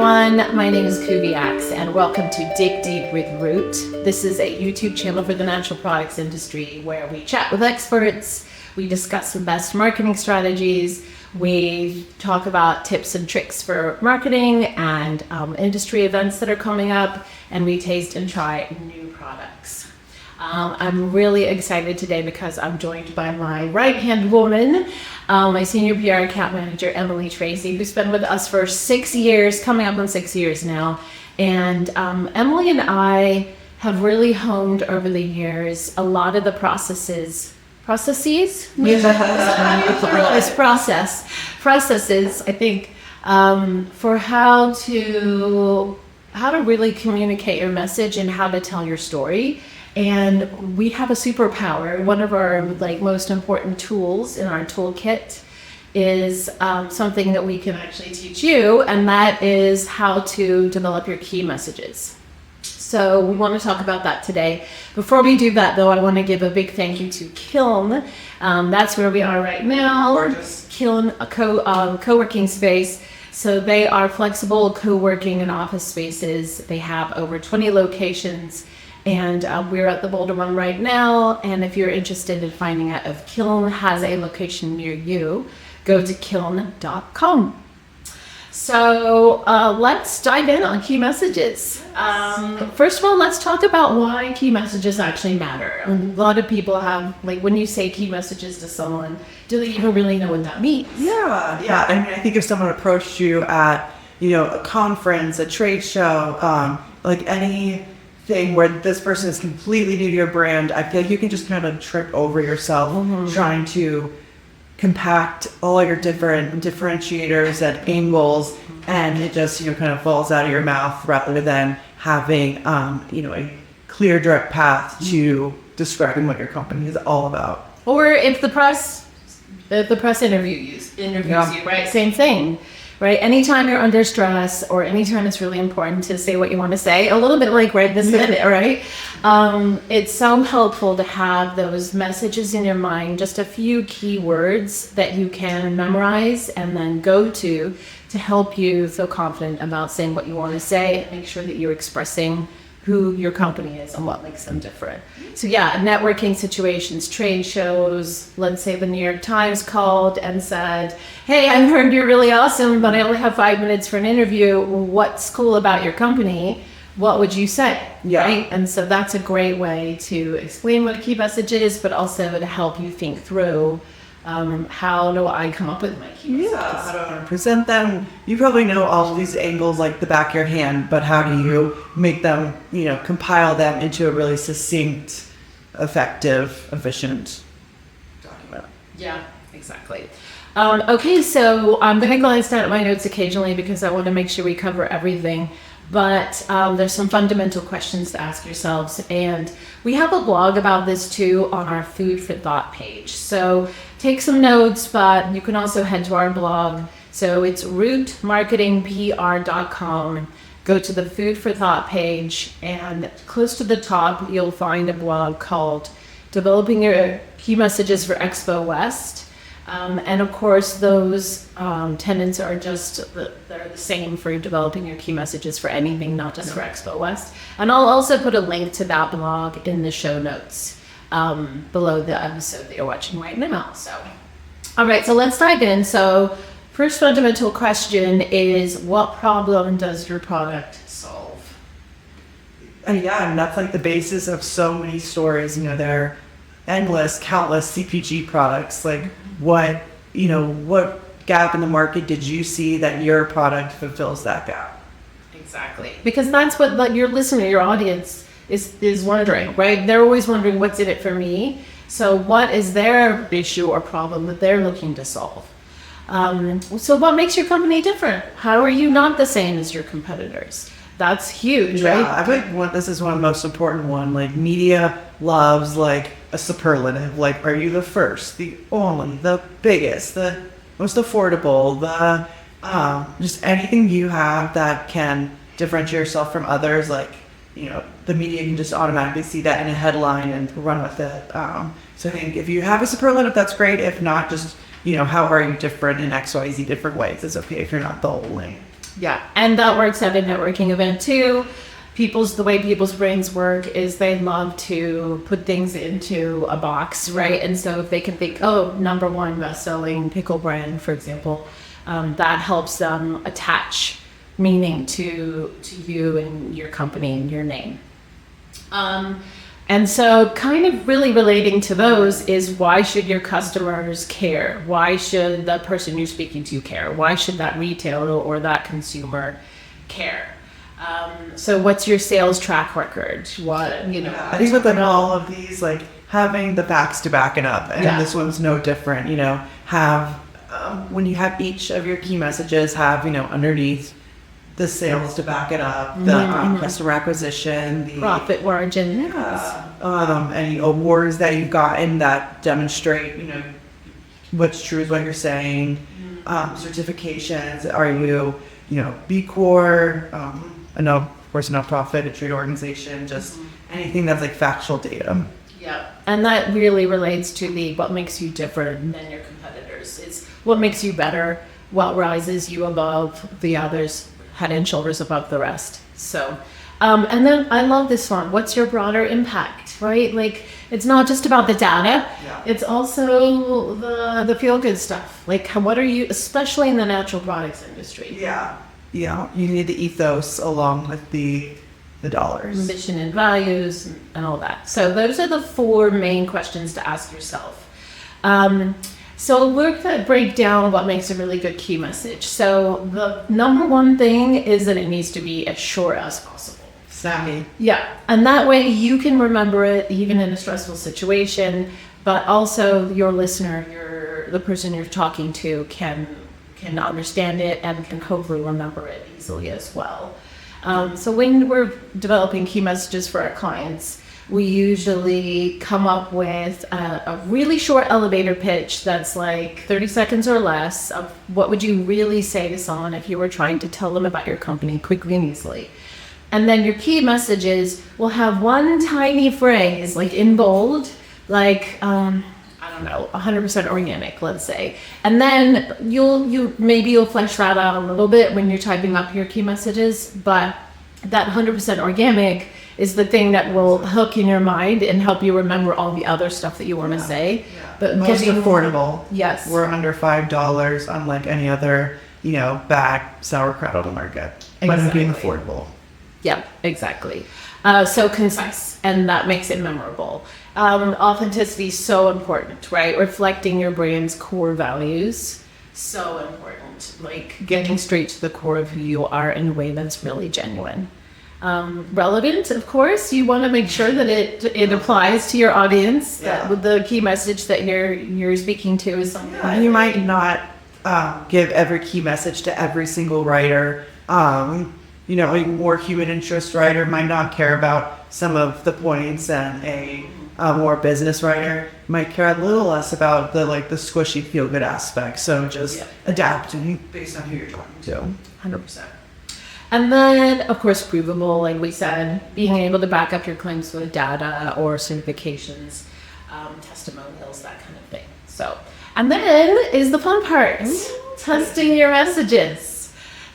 everyone, my name is Kuvy and welcome to Dig Deep with Root. This is a YouTube channel for the natural products industry where we chat with experts, we discuss the best marketing strategies, we talk about tips and tricks for marketing and industry events that are coming up, and we taste and try new products. I'm really excited today because I'm joined by my right-hand woman, my senior PR account manager, Tracy, who's been with us for 6 years, coming up on 6 years now. And Emily and I have really honed over the years a lot of the processes, I think, for how to really communicate your message and how to tell your story. And we have a superpower. One of our most important tools in our toolkit is something that we can actually teach you, and that is how to develop your key messages. So we want to talk about that today. Before we do that, though, I want to give a big thank you to Kiln. That's where we are right now. Gorgeous. Kiln, a co-working space. So they are flexible co-working and office spaces. They have over 20 locations. And we're at the Boulder one right now. And if you're interested in finding out if Kiln has a location near you, go to kiln.com. So let's dive in on key messages. First of all, let's talk about why key messages actually matter. A lot of people have, when you say key messages to someone, do they even really know what that means? Yeah. I mean, I think if someone approached you at, a conference, a trade show, anything where this person is completely new to your brand, I feel like you can just kind of trip over yourself trying to compact all your different differentiators and angles, and it just kind of falls out of your mouth rather than having a clear direct path to describing what your company is all about. Or if the press interviews you, right? Same thing. Right? Anytime you're under stress or anytime it's really important to say what you want to say, a little bit like right this minute, right? It's so helpful to have those messages in your mind, just a few key words that you can memorize and then go to help you feel confident about saying what you want to say. Make sure that you're expressing who your company is and what makes them different. So yeah, networking situations, trade shows, let's say the New York Times called and said, hey, I've heard you're really awesome, but I only have 5 minutes for an interview. What's cool about your company? What would you say? Yeah. Right? And so that's a great way to explain what a key message is, but also to help you think through how do I come up with my key messages? Yeah, how do I present them? You probably know all of these angles like the back of your hand, but how do you make them, compile them into a really succinct, effective, efficient document? Yeah, exactly. Okay, so I'm going to glance down at my notes occasionally because I want to make sure we cover everything. But there's some fundamental questions to ask yourselves. And we have a blog about this too on our Food for Thought page. So take some notes, but you can also head to our blog. So it's rootmarketingpr.com. Go to the Food for Thought page, and close to the top, you'll find a blog called Developing Your Key Messages for Expo West. And of course, those tenets are they're the same for developing your key messages for anything, not just for Expo West. And I'll also put a link to that blog in the show notes below the episode that you're watching right now. So, all right, so let's dive in. So first fundamental question is, what problem does your product solve? And that's the basis of so many stories. There are endless, countless CPG products. What gap in the market did you see that your product fulfills that gap? Exactly. Because that's what your listener, your audience is wondering, right? They're always wondering, what's in it for me? So what is their issue or problem that they're looking to solve? So what makes your company different? How are you not the same as your competitors? That's huge, right? Yeah, I think this is one of the most important one. Media loves a superlative. Are you the first, the only, the biggest, the most affordable, the just anything you have that can differentiate yourself from others. The media can just automatically see that in a headline and run with it. So I think if you have a superlative, that's great. If not, just how are you different in XYZ different ways? It's okay if you're not the only. Yeah, and that works at a networking event too. The way people's brains work is they love to put things into a box, right? And so if they can think, oh, number one best-selling pickle brand, for example, that helps them attach meaning to you and your company and your name. And so kind of really relating to those is, why should your customers care? Why should the person you're speaking to care? Why should that retailer or that consumer care? So what's your sales track record? I think within all of these, like having the facts to back it up, and this one's no different, have, when you have each of your key messages have, underneath the sales to back it up, the customer acquisition, the profit margin, any awards that you've gotten that demonstrate, what's true is what you're saying, certifications, are you, B Corp, a of course, nonprofit, a trade organization, just anything that's like factual data. Yeah, and that really relates to what makes you different than your competitors. It's what makes you better, what rises you above the others, head and shoulders above the rest. So, and then I love this one. What's your broader impact, right? Like, it's not just about the data. Yeah. It's also the feel-good stuff. Like, what are you, especially in the natural products industry? Yeah. Yeah, you need the ethos along with the dollars. Mission and values and all that. So those are the 4 main questions to ask yourself. So we're going to break down what makes a really good key message. So the number one thing is that it needs to be as short as possible. Snappy. Yeah, and that way you can remember it even in a stressful situation, but also your listener, the person you're talking to can understand it and can hopefully remember it easily as well. So when we're developing key messages for our clients, we usually come up with a really short elevator pitch that's like 30 seconds or less of what would you really say to someone if you were trying to tell them about your company quickly and easily. And then your key messages will have one tiny phrase, like in bold, like, 100% organic, let's say. And then you'll flesh that out a little bit when you're typing up your key messages, but that 100% organic is the thing that will hook in your mind and help you remember all the other stuff that you want to say. Yeah. But most affordable. Yes. We're under $5, unlike any other, bag sauerkraut on the market. But being affordable. Yeah, exactly. So concise, and that makes it memorable. Authenticity is so important, right? Reflecting your brand's core values, so important. Like getting straight to the core of who you are in a way that's really genuine. Relevant, of course. You want to make sure that it applies to your audience. Yeah. That the key message that you're speaking to is something. Yeah, you might not give every key message to every single writer. A more human interest writer might not care about some of the points, and a more business writer might care a little less about the squishy feel good aspect. So just adapting based on who you're talking to. 100%. And then, of course, provable, like we said, being able to back up your claims with data or certifications, testimonials, that kind of thing. So, and then is the fun part, testing your messages.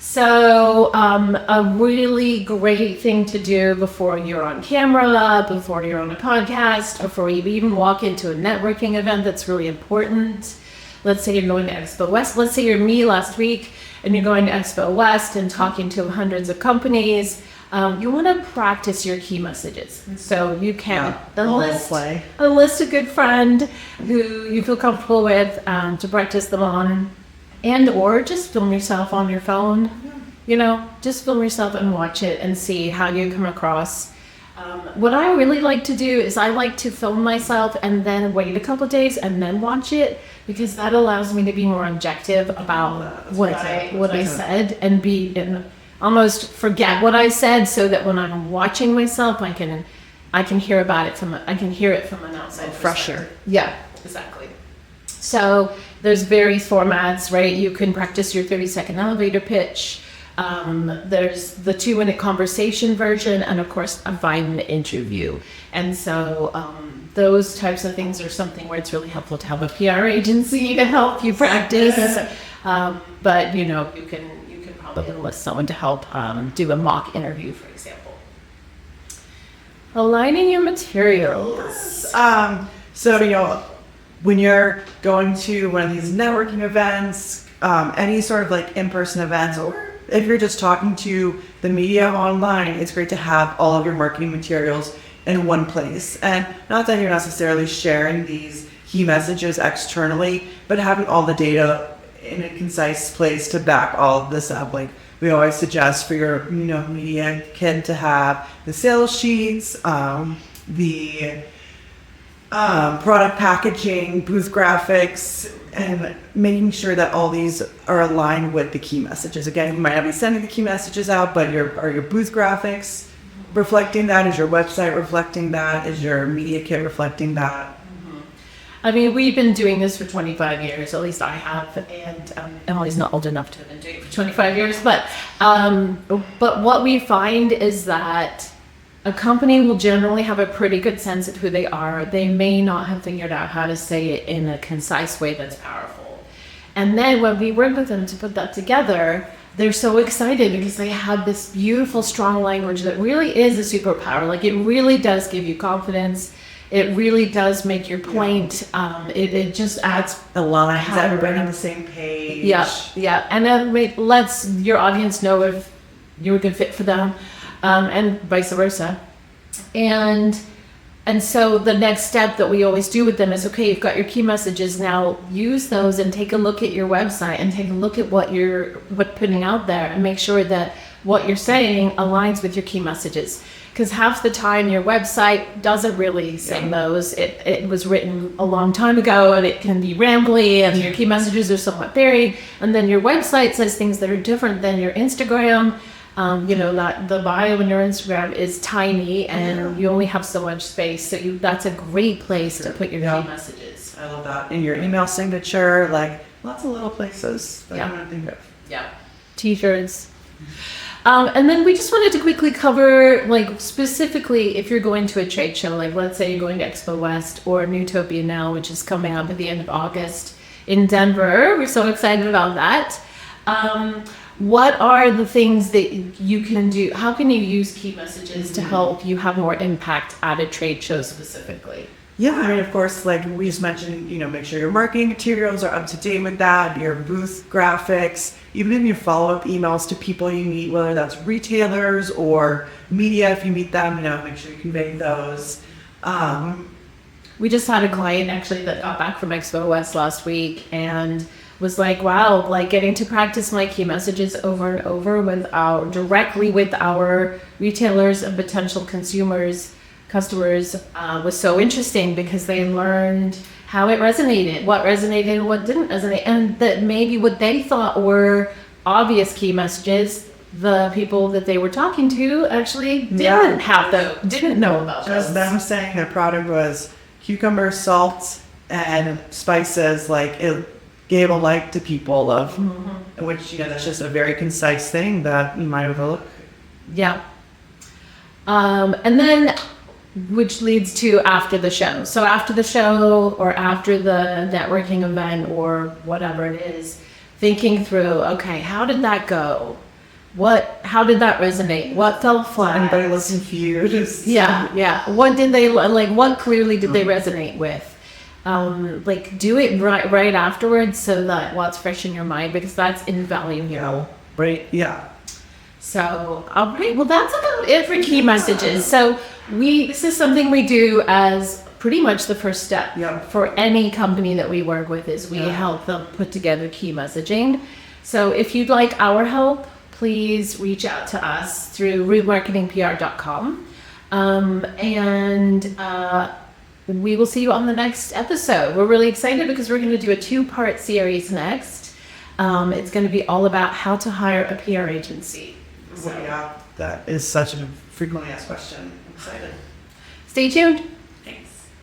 So a really great thing to do before you're on camera, before you're on a podcast, before you even walk into a networking event that's really important. Let's say you're going to Expo West. Let's say you're me last week and you're going to Expo West and talking to hundreds of companies. You want to practice your key messages. So you can list a good friend who you feel comfortable with to practice them on. And or just film yourself on your phone, just film yourself and watch it and see how you come across. What I really like to do is I like to film myself and then wait a couple of days and then watch it, because that allows me to be more objective about what I said and almost forget what I said, so that when I'm watching myself, I can hear it from an outside fresher. Yeah, exactly. So there's various formats, right? You can practice your 30-second elevator pitch. There's the 2-minute conversation version, and of course a 5-minute interview. And so those types of things are something where it's really helpful to have a PR agency to help you practice. But you can probably help enlist someone to help do a mock interview, for example. Aligning your materials. So, when you're going to one of these networking events, any sort of like in-person events, or if you're just talking to the media online, it's great to have all of your marketing materials in one place. And not that you're necessarily sharing these key messages externally, but having all the data in a concise place to back all of this up. Like we always suggest for your media kit to have the sales sheets, the product packaging, booth graphics, and making sure that all these are aligned with the key messages. Again, you might not be sending the key messages out, but are your booth graphics reflecting that? Is your website reflecting that? Is your media kit reflecting that? I mean, we've been doing this for 25 years, at least I have, and Emily's not old enough to have been doing it for 25 years, but what we find is that a company will generally have a pretty good sense of who they are. They may not have figured out how to say it in a concise way that's powerful. And then when we work with them to put that together, they're so excited because they have this beautiful, strong language that really is a superpower. Like, it really does give you confidence. It really does make your point. It just adds a line. Is everybody on the same page? Yeah. And then it lets your audience know if you're a good fit for them, and vice versa. And so the next step that we always do with them is, okay, you've got your key messages, now use those and take a look at your website and take a look at what you're putting out there and make sure that what you're saying aligns with your key messages. Because half the time your website doesn't really say those. It was written a long time ago and it can be rambly and your key messages are somewhat varied. And then your website says things that are different than your Instagram. That the bio in your Instagram is tiny and you only have so much space. So that's a great place to put your key messages. I love that. In your email signature, like lots of little places that you want to think of. Yeah. T-shirts. And then we just wanted to quickly cover, like, specifically if you're going to a trade show, like let's say you're going to Expo West or Newtopia Now, which is coming up at the end of August in Denver. We're so excited about that. What are the things that you can do? How can you use key messages to help you have more impact at a trade show specifically? Yeah, I mean, of course, like we just mentioned, make sure your marketing materials are up to date with that, your booth graphics, even in your follow-up emails to people you meet, whether that's retailers or media, if you meet them, make sure you convey those. We just had a client actually that got back from Expo West last week and was like, wow, like getting to practice my key messages over and over directly with our retailers and potential customers was so interesting because they learned how it resonated, what resonated and what didn't resonate, and that maybe what they thought were obvious key messages, the people that they were talking to actually didn't know about. Just them saying their product was cucumber, salt, and spices, like it gave a like to people of, which that's just a very concise thing that you might overlook. Yeah. And then, which leads to after the show. So after the show or after the networking event or whatever it is, thinking through, okay, how did that go? How did that resonate? What fell flat? Anybody looks confused? Yeah. What did they what clearly did they resonate with? Do it right afterwards so that what's fresh in your mind, because that's invaluable. Right. Yeah. So, all right. Well, that's about it for key messages. So this is something we do as pretty much the first step for any company that we work with is we help them put together key messaging. So if you'd like our help, please reach out to us through rootmarketingpr.com. We will see you on the next episode. We're really excited because we're going to do a 2-part series next. It's going to be all about how to hire a PR agency. So, that is such a frequently asked question. I'm excited. Stay tuned.